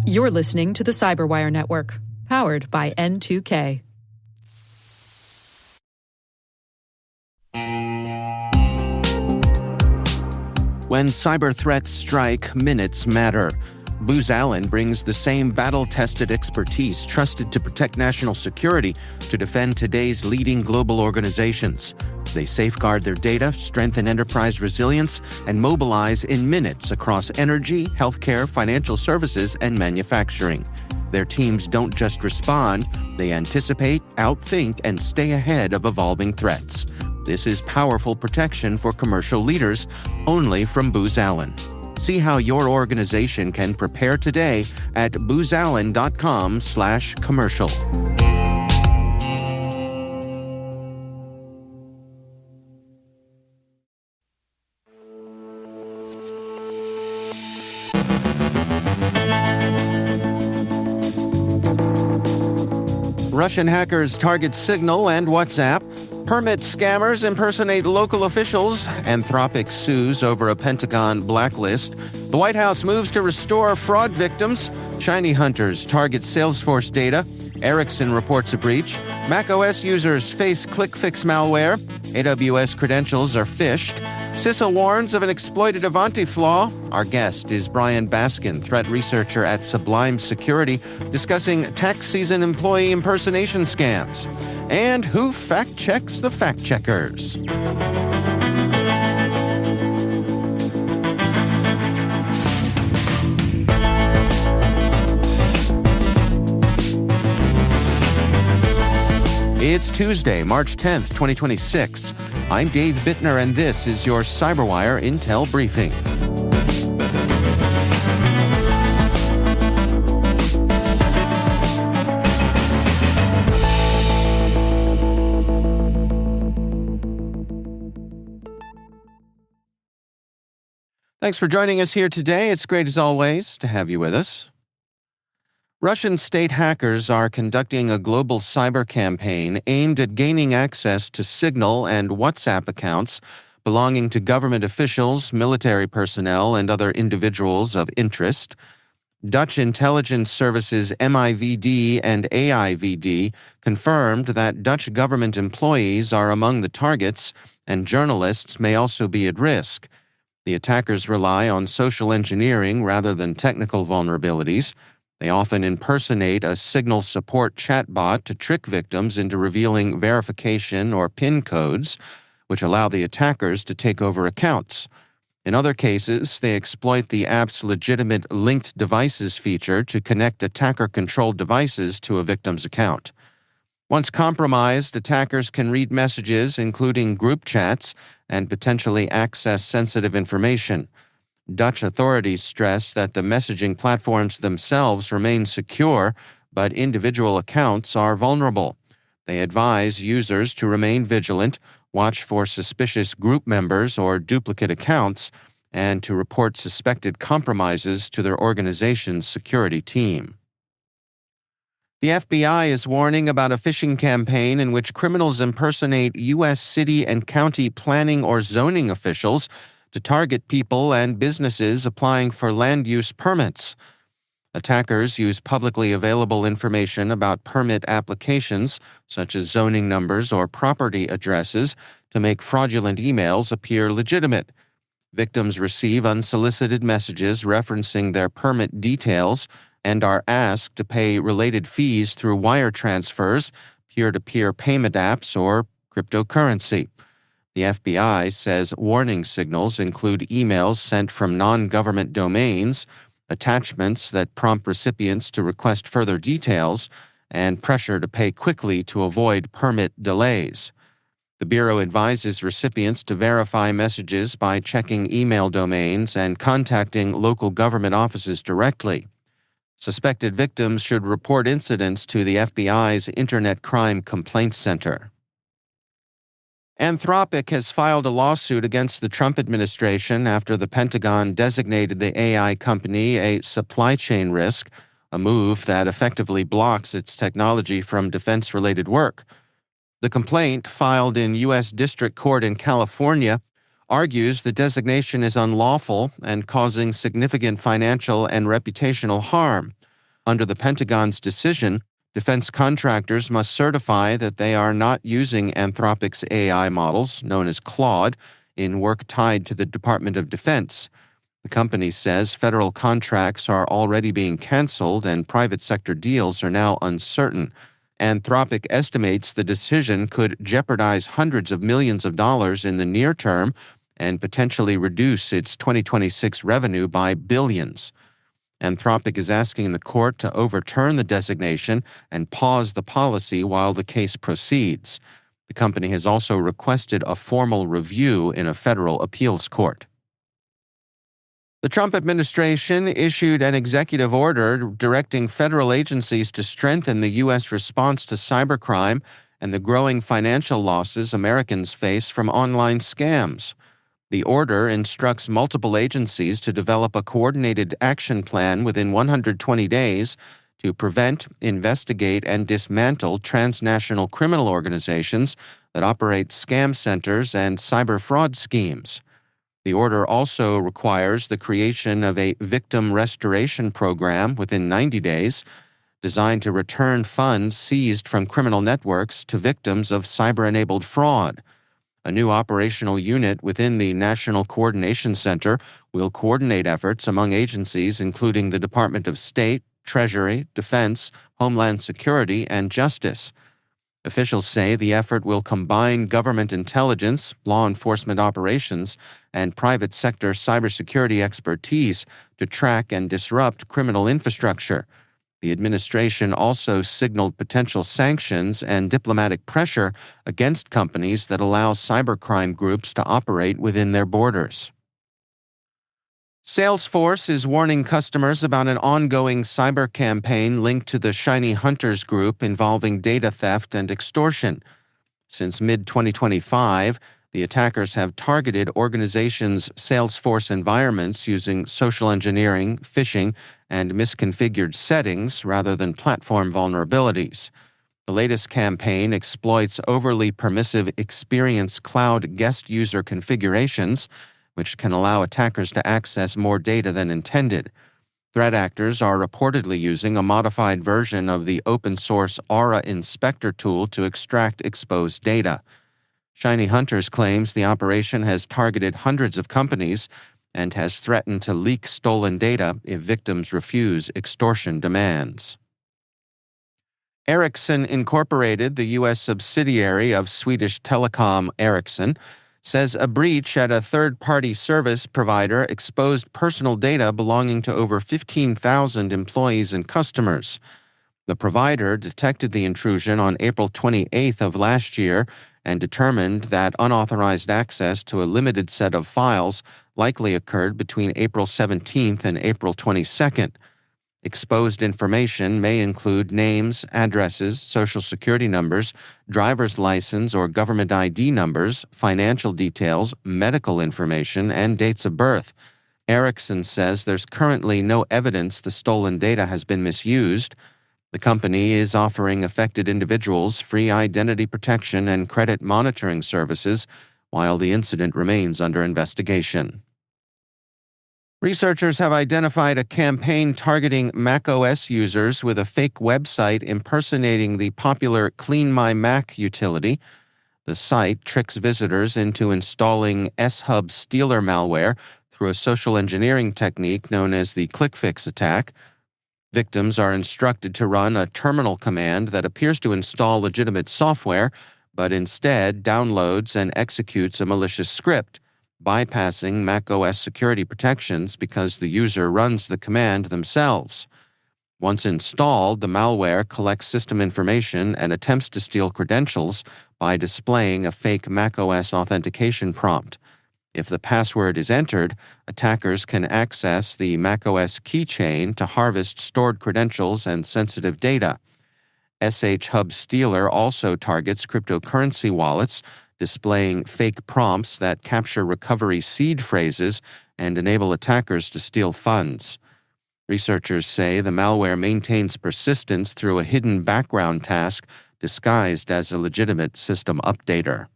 You're listening to the CyberWire Network, powered by N2K. When cyber threats strike, minutes matter. Booz Allen brings the same battle-tested expertise trusted to protect national security to defend today's leading global organizations. They safeguard their data, strengthen enterprise resilience, and mobilize in minutes across energy, healthcare, financial services, and manufacturing. Their teams don't just respond, they anticipate, outthink, and stay ahead of evolving threats. This is powerful protection for commercial leaders, only from Booz Allen. See how your organization can prepare today at boozallen.com/commercial. Russian hackers target Signal and WhatsApp. Permit scammers impersonate local officials. Anthropic sues over a Pentagon blacklist. The White House moves to restore fraud victims. Shiny hunters target Salesforce data. Ericsson reports a breach. macOS users face click-fix malware. AWS credentials are phished. CISA warns of an exploited Avanti flaw. Our guest is Brian Baskin, threat researcher at Sublime Security, discussing tax season employee impersonation scams. And who fact-checks the fact-checkers? It's Tuesday, March 10th, 2026. I'm Dave Bittner, and this is your CyberWire Intel Briefing. Thanks for joining us here today. It's great, as always, to have you with us. Russian state hackers are conducting a global cyber campaign aimed at gaining access to Signal and WhatsApp accounts belonging to government officials, military personnel, and other individuals of interest. Dutch intelligence services MIVD and AIVD confirmed that Dutch government employees are among the targets, and journalists may also be at risk. The attackers rely on social engineering rather than technical vulnerabilities. They often impersonate a Signal support chatbot to trick victims into revealing verification or PIN codes, which allow the attackers to take over accounts. In other cases, they exploit the app's legitimate linked devices feature to connect attacker-controlled devices to a victim's account. Once compromised, attackers can read messages, including group chats, and potentially access sensitive information. Dutch authorities stress that the messaging platforms themselves remain secure, but individual accounts are vulnerable. They advise users to remain vigilant, watch for suspicious group members or duplicate accounts, and to report suspected compromises to their organization's security team. The FBI is warning about a phishing campaign in which criminals impersonate U.S. city and county planning or zoning officials to target people and businesses applying for land use permits. Attackers use publicly available information about permit applications, such as zoning numbers or property addresses, to make fraudulent emails appear legitimate. Victims receive unsolicited messages referencing their permit details and are asked to pay related fees through wire transfers, peer-to-peer payment apps, or cryptocurrency. The FBI says warning signals include emails sent from non-government domains, attachments that prompt recipients to request further details, and pressure to pay quickly to avoid permit delays. The Bureau advises recipients to verify messages by checking email domains and contacting local government offices directly. Suspected victims should report incidents to the FBI's Internet Crime Complaint Center. Anthropic has filed a lawsuit against the Trump administration after the Pentagon designated the AI company a supply chain risk, a move that effectively blocks its technology from defense-related work. The complaint, filed in U.S. District Court in California, argues the designation is unlawful and causing significant financial and reputational harm. Under the Pentagon's decision, defense contractors must certify that they are not using Anthropic's AI models, known as Claude, in work tied to the Department of Defense. The company says federal contracts are already being canceled and private sector deals are now uncertain. Anthropic estimates the decision could jeopardize hundreds of millions of dollars in the near term and potentially reduce its 2026 revenue by billions. Anthropic is asking the court to overturn the designation and pause the policy while the case proceeds. The company has also requested a formal review in a federal appeals court. The Trump administration issued an executive order directing federal agencies to strengthen the U.S. response to cybercrime and the growing financial losses Americans face from online scams. The order instructs multiple agencies to develop a coordinated action plan within 120 days to prevent, investigate, and dismantle transnational criminal organizations that operate scam centers and cyber fraud schemes. The order also requires the creation of a victim restoration program within 90 days, designed to return funds seized from criminal networks to victims of cyber-enabled fraud. A new operational unit within the National Coordination Center will coordinate efforts among agencies including the Department of State, Treasury, Defense, Homeland Security, and Justice. Officials say the effort will combine government intelligence, law enforcement operations, and private sector cybersecurity expertise to track and disrupt criminal infrastructure. The administration also signaled potential sanctions and diplomatic pressure against companies that allow cybercrime groups to operate within their borders. Salesforce is warning customers about an ongoing cyber campaign linked to the Shiny Hunters group involving data theft and extortion. Since mid-2025, the attackers have targeted organizations' Salesforce environments using social engineering, phishing, and misconfigured settings rather than platform vulnerabilities. The latest campaign exploits overly permissive Experience Cloud guest user configurations, which can allow attackers to access more data than intended. Threat actors are reportedly using a modified version of the open-source Aura Inspector tool to extract exposed data. Shiny Hunters claims the operation has targeted hundreds of companies and has threatened to leak stolen data if victims refuse extortion demands. Ericsson Incorporated, the U.S. subsidiary of Swedish telecom Ericsson, says a breach at a third-party service provider exposed personal data belonging to over 15,000 employees and customers. The provider detected the intrusion on April 28th of last year and determined that unauthorized access to a limited set of files likely occurred between April 17th and April 22nd. Exposed information may include names, addresses, social security numbers, driver's license or government ID numbers, financial details, medical information, and dates of birth. Ericsson says there's currently no evidence the stolen data has been misused. The company is offering affected individuals free identity protection and credit monitoring services while the incident remains under investigation. Researchers have identified a campaign targeting macOS users with a fake website impersonating the popular Clean My Mac utility. The site tricks visitors into installing S-Hub Stealer malware through a social engineering technique known as the click-fix attack. Victims are instructed to run a terminal command that appears to install legitimate software, but instead downloads and executes a malicious script, bypassing macOS security protections because the user runs the command themselves. Once installed, the malware collects system information and attempts to steal credentials by displaying a fake macOS authentication prompt. If the password is entered, attackers can access the macOS keychain to harvest stored credentials and sensitive data. SH-Hub Stealer also targets cryptocurrency wallets, displaying fake prompts that capture recovery seed phrases and enable attackers to steal funds. Researchers say the malware maintains persistence through a hidden background task disguised as a legitimate system updater.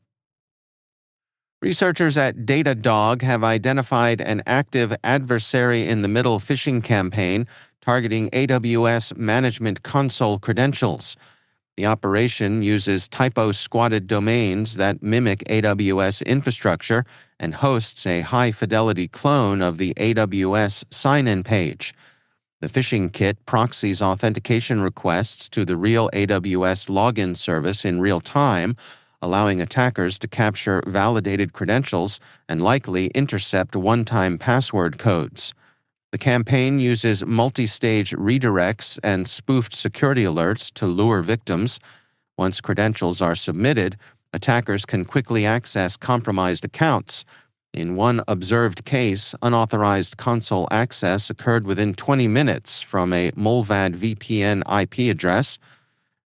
Researchers at Datadog have identified an active adversary-in-the-middle phishing campaign targeting AWS Management Console credentials. The operation uses typo-squatted domains that mimic AWS infrastructure and hosts a high-fidelity clone of the AWS sign-in page. The phishing kit proxies authentication requests to the real AWS login service in real time, allowing attackers to capture validated credentials and likely intercept one-time password codes. The campaign uses multi-stage redirects and spoofed security alerts to lure victims. Once credentials are submitted, attackers can quickly access compromised accounts. In one observed case, unauthorized console access occurred within 20 minutes from a Molvad VPN IP address.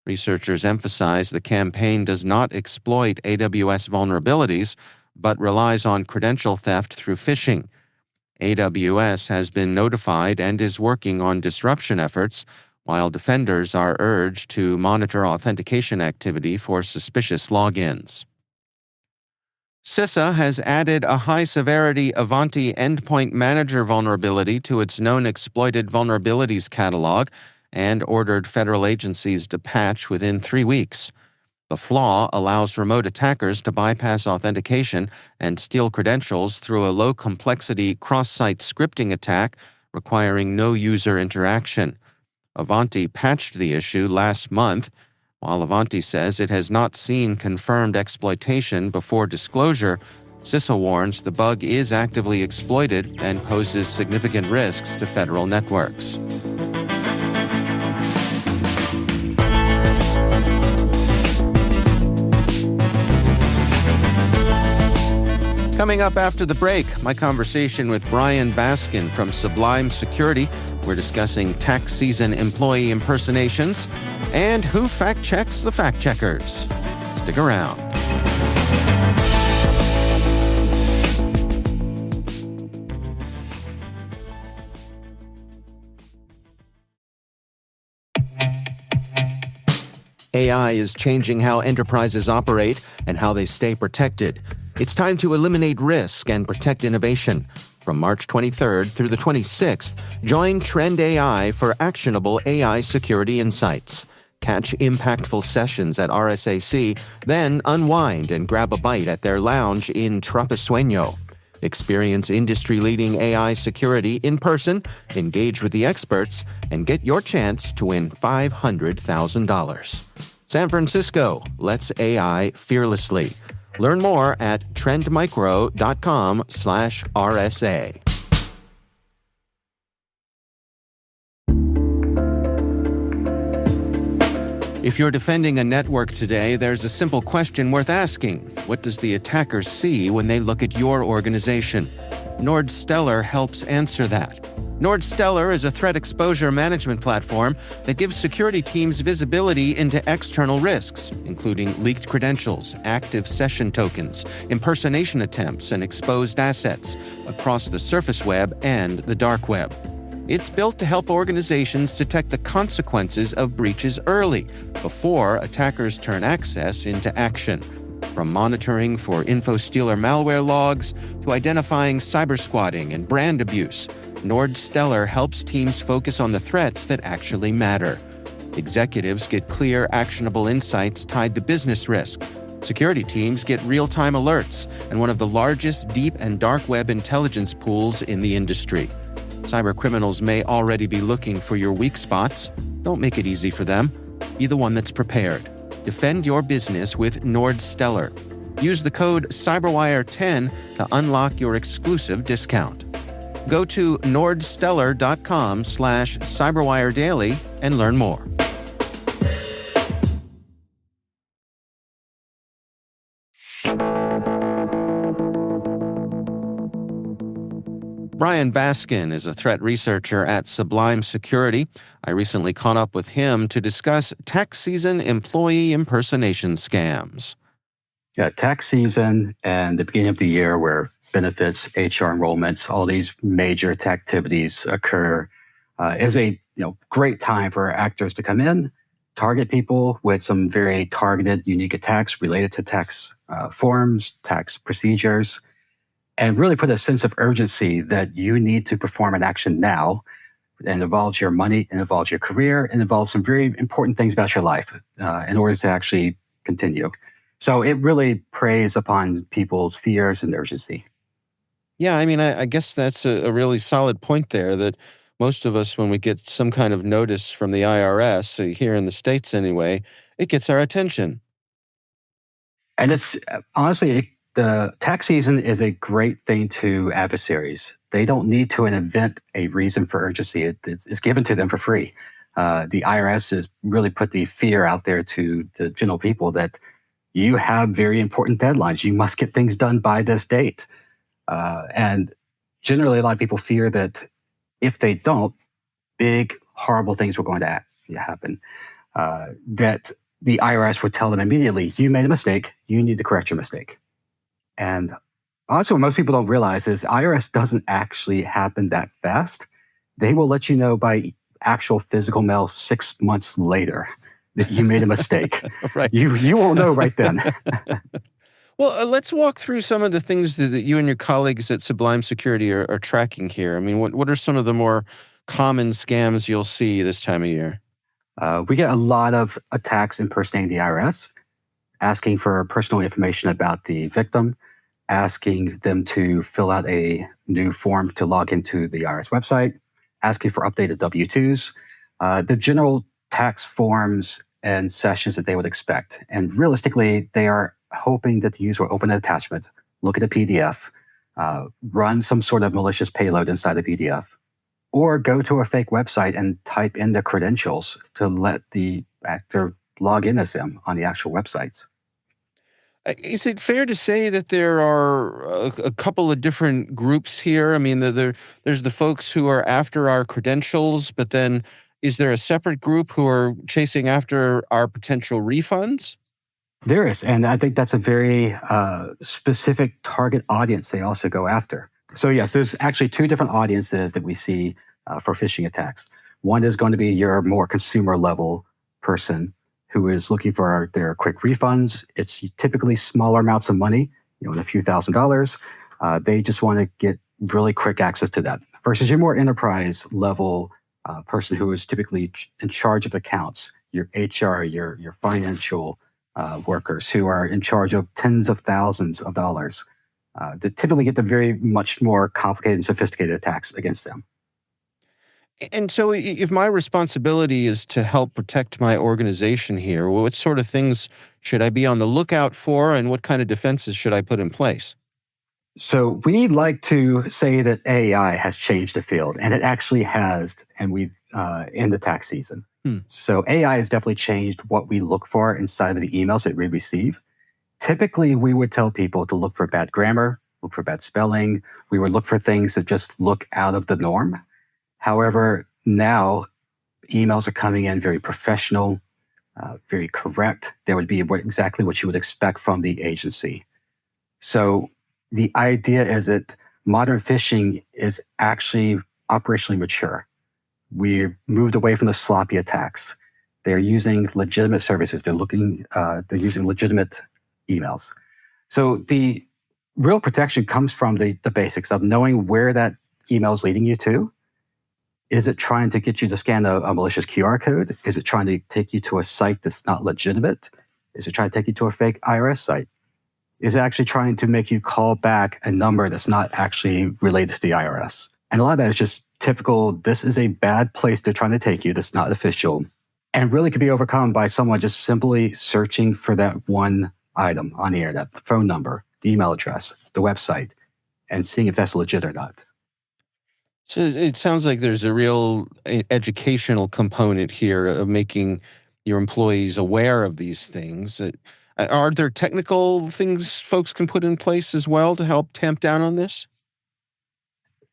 Researchers emphasize the campaign does not exploit AWS vulnerabilities, but relies on credential theft through phishing. AWS has been notified and is working on disruption efforts, while defenders are urged to monitor authentication activity for suspicious logins. CISA has added a high-severity Avanti Endpoint Manager vulnerability to its known exploited vulnerabilities catalog and ordered federal agencies to patch within 3 weeks. The flaw allows remote attackers to bypass authentication and steal credentials through a low-complexity cross-site scripting attack requiring no user interaction. Avanti patched the issue last month. While Avanti says it has not seen confirmed exploitation before disclosure, CISA warns the bug is actively exploited and poses significant risks to federal networks. Coming up after the break, my conversation with Brian Baskin from Sublime Security. We're discussing tax season employee impersonations and who fact-checks the fact-checkers. Stick around. AI is changing how enterprises operate and how they stay protected. It's time to eliminate risk and protect innovation. From March 23rd through the 26th, join Trend AI for actionable AI security insights. Catch impactful sessions at RSAC, then unwind and grab a bite at their lounge in Trapesueño. Experience industry-leading AI security in person, engage with the experts, and get your chance to win $500,000. San Francisco, let's AI fearlessly. Learn more at trendmicro.com/RSA. If you're defending a network today, there's a simple question worth asking. What does the attacker see when they look at your organization? Nordstellar helps answer that. Nordstellar is a threat exposure management platform that gives security teams visibility into external risks, including leaked credentials, active session tokens, impersonation attempts, and exposed assets across the surface web and the dark web. It's built to help organizations detect the consequences of breaches early, before attackers turn access into action. From monitoring for InfoStealer malware logs to identifying cybersquatting and brand abuse, Nordstellar helps teams focus on the threats that actually matter. Executives get clear, actionable insights tied to business risk. Security teams get real-time alerts and one of the largest deep and dark web intelligence pools in the industry. Cybercriminals may already be looking for your weak spots. Don't make it easy for them. Be the one that's prepared. Defend your business with Nordstellar. Use the code CyberWire10 to unlock your exclusive discount. Go to nordstellar.com/CyberWireDaily and learn more. Brian Baskin is a threat researcher at Sublime Security. I recently caught up with him to discuss tax season employee impersonation scams. Yeah, tax season and the beginning of the year where benefits, HR enrollments, all these major activities occur is a great time for actors to come in target people with some very targeted, unique attacks related to tax forms, tax procedures, and really put a sense of urgency that you need to perform an action now. And involves your money, and involves your career, and involves some very important things about your life in order to actually continue. So it really preys upon people's fears and urgency. Yeah, I mean, I guess that's a really solid point there that most of us, when we get some kind of notice from the IRS, here in the States anyway, it gets our attention. And it's honestly, the tax season is a great thing to adversaries. They don't need to invent a reason for urgency. It's given to them for free. The IRS has really put the fear out there to the general people that you have very important deadlines. You must get things done by this date. And generally, a lot of people fear that if they don't, big, horrible things were going to happen. That the IRS would tell them immediately, you made a mistake, you need to correct your mistake. And also, what most people don't realize is IRS doesn't actually happen that fast. They will let you know by actual physical mail 6 months later that you made a mistake. Right. You won't know right then. Well, let's walk through some of the things that you and your colleagues at Sublime Security are tracking here. I mean, what are some of the more common scams you'll see this time of year? We get a lot of attacks impersonating the IRS, asking for personal information about the victim, asking them to fill out a new form to log into the IRS website, asking for updated W-2s, the general tax forms and sessions that they would expect. And realistically, they are hoping that the user will open an attachment, look at a PDF, run some sort of malicious payload inside the PDF, or go to a fake website and type in the credentials to let the actor log in as them on the actual websites. Is it fair to say that there are a couple of different groups here? I mean, there's the folks who are after our credentials, but then is there a separate group who are chasing after our potential refunds? There is, and I think that's a very specific target audience they also go after. So yes, there's actually two different audiences that we see for phishing attacks. One is going to be your more consumer level person who is looking for their quick refunds. It's typically smaller amounts of money, in a few $1,000s. They just want to get really quick access to that. Versus your more enterprise level person who is typically in charge of accounts, your HR, your financial workers who are in charge of tens of thousands of dollars. That typically get the very much more complicated and sophisticated attacks against them. And so if my responsibility is to help protect my organization here, what sort of things should I be on the lookout for, and what kind of defenses should I put in place? So we like to say that AI has changed the field, and it actually has, and we've in the tax season. So AI has definitely changed what we look for inside of the emails that we receive. Typically, we would tell people to look for bad grammar, look for bad spelling. We would look for things that just look out of the norm. However, now emails are coming in very professional, very correct. They would be exactly what you would expect from the agency. So the idea is that modern phishing is actually operationally mature. We moved away from the sloppy attacks. They're using legitimate services. They're using legitimate emails. So the real protection comes from the basics of knowing where that email is leading you to. Is it trying to get you to scan a malicious QR code? Is it trying to take you to a site that's not legitimate? Is it trying to take you to a fake IRS site? Is it actually trying to make you call back a number that's not actually related to the IRS? And a lot of that is just typical, this is a bad place they're trying to take you that's not official, and really could be overcome by someone just simply searching for that one item on the internet, the phone number, the email address, the website, and seeing if that's legit or not. So it sounds like there's a real educational component here of making your employees aware of these things. Are there technical things folks can put in place as well to help tamp down on this?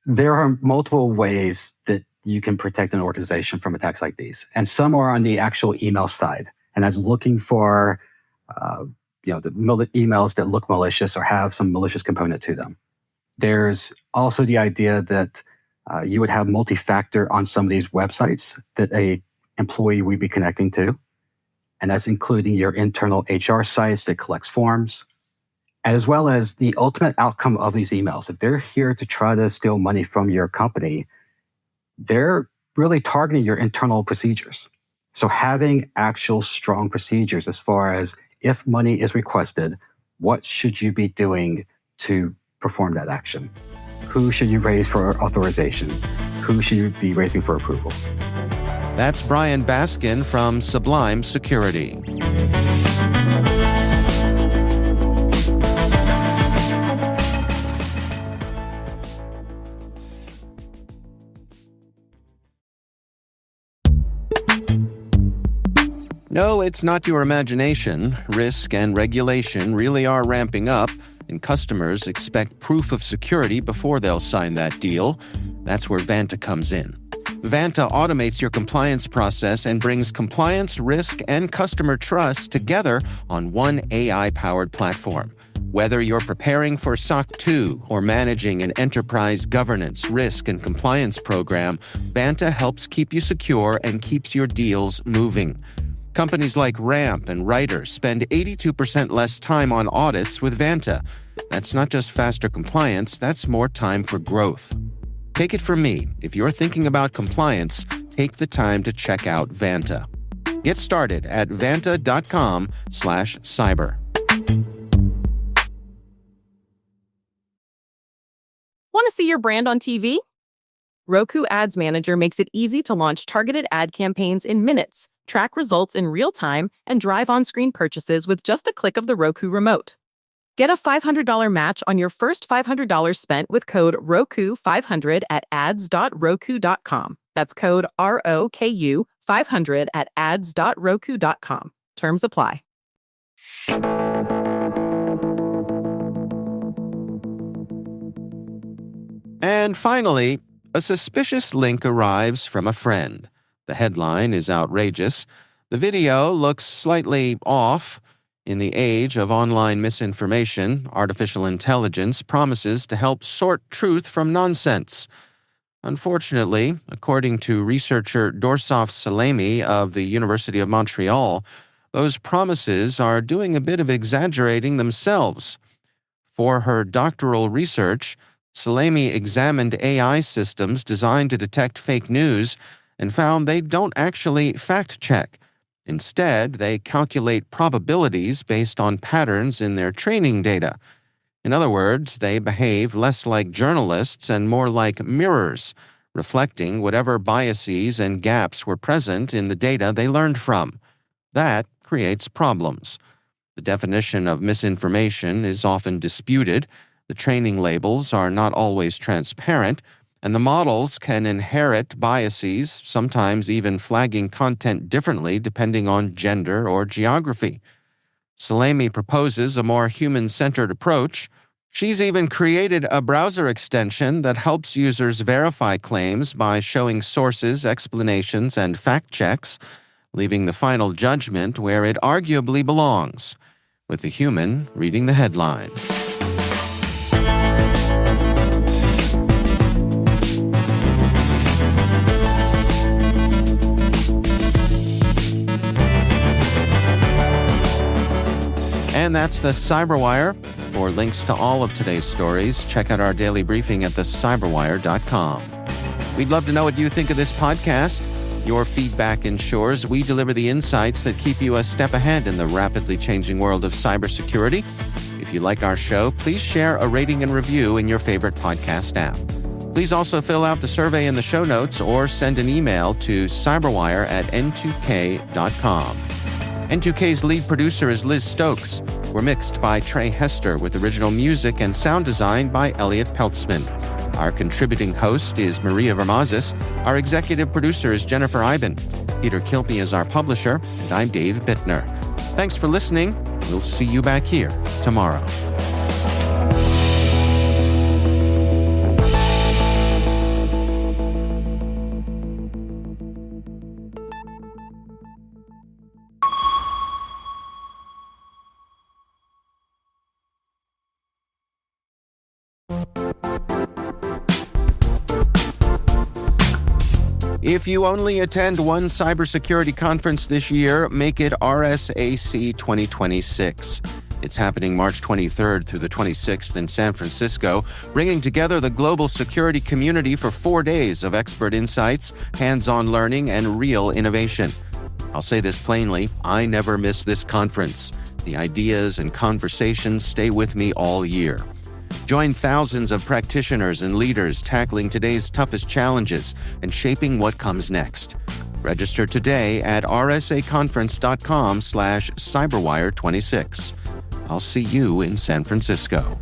There are multiple ways that you can protect an organization from attacks like these. And some are on the actual email side. And that's looking for the emails that look malicious or have some malicious component to them. There's also the idea that you would have multi-factor on some of these websites that a employee would be connecting to. and that's including your internal HR sites that collects forms, as well as the ultimate outcome of these emails. If they're here to try to steal money from your company, they're really targeting your internal procedures. So having actual strong procedures as far as if money is requested, what should you be doing to perform that action? Who should you raise for authorization? Who should you be raising for approval? That's Brian Baskin from Sublime Security. No, it's not your imagination. Risk and regulation really are ramping up, and customers expect proof of security before they'll sign that deal. That's where Vanta comes in. Vanta automates your compliance process and brings compliance, risk, and customer trust together on one AI-powered platform. Whether you're preparing for SOC 2 or managing an enterprise governance, risk, and compliance program, Vanta helps keep you secure and keeps your deals moving. Companies like Ramp and Ryder spend 82% less time on audits with Vanta. That's not just faster compliance, that's more time for growth. Take it from me, if you're thinking about compliance, take the time to check out Vanta. Get started at vanta.com/cyber. Want to see your brand on TV? Roku Ads Manager makes it easy to launch targeted ad campaigns in minutes, track results in real time, and drive on-screen purchases with just a click of the Roku remote. Get a $500 match on your first $500 spent with code ROKU500 at ads.roku.com. That's code ROKU 500 at ads.roku.com. Terms apply. And finally, a suspicious link arrives from a friend. The headline is outrageous. The video looks slightly off. In the age of online misinformation, artificial intelligence promises to help sort truth from nonsense. Unfortunately, according to researcher Dorsof Salemi of the University of Montreal, those promises are doing a bit of exaggerating themselves. For her doctoral research, Salemi examined AI systems designed to detect fake news and found they don't actually fact-check. Instead, they calculate probabilities based on patterns in their training data. In other words, they behave less like journalists and more like mirrors, reflecting whatever biases and gaps were present in the data they learned from. That creates problems. The definition of misinformation is often disputed, the training labels are not always transparent, and the models can inherit biases, sometimes even flagging content differently depending on gender or geography. Salemi proposes a more human-centered approach. She's even created a browser extension that helps users verify claims by showing sources, explanations, and fact checks, leaving the final judgment where it arguably belongs, with the human reading the headline. And that's the CyberWire. For links to all of today's stories, check out our daily briefing at thecyberwire.com. We'd love to know what you think of this podcast. Your feedback ensures we deliver the insights that keep you a step ahead in the rapidly changing world of cybersecurity. If you like our show, please share a rating and review in your favorite podcast app. Please also fill out the survey in the show notes or send an email to cyberwire@n2k.com. N2K's lead producer is Liz Stokes. We're mixed by Trey Hester with original music and sound design by Elliot Peltzman. Our contributing host is Maria Vermazis. Our executive producer is Jennifer Eiben. Peter Kilpie is our publisher, and I'm Dave Bittner. Thanks for listening. We'll see you back here tomorrow. If you only attend one cybersecurity conference this year, make it RSAC 2026. It's happening March 23rd through the 26th in San Francisco, bringing together the global security community for 4 days of expert insights, hands-on learning, and real innovation. I'll say this plainly, I never miss this conference. The ideas and conversations stay with me all year. Join thousands of practitioners and leaders tackling today's toughest challenges and shaping what comes next. Register today at rsaconference.com/cyberwire26. I'll see you in San Francisco.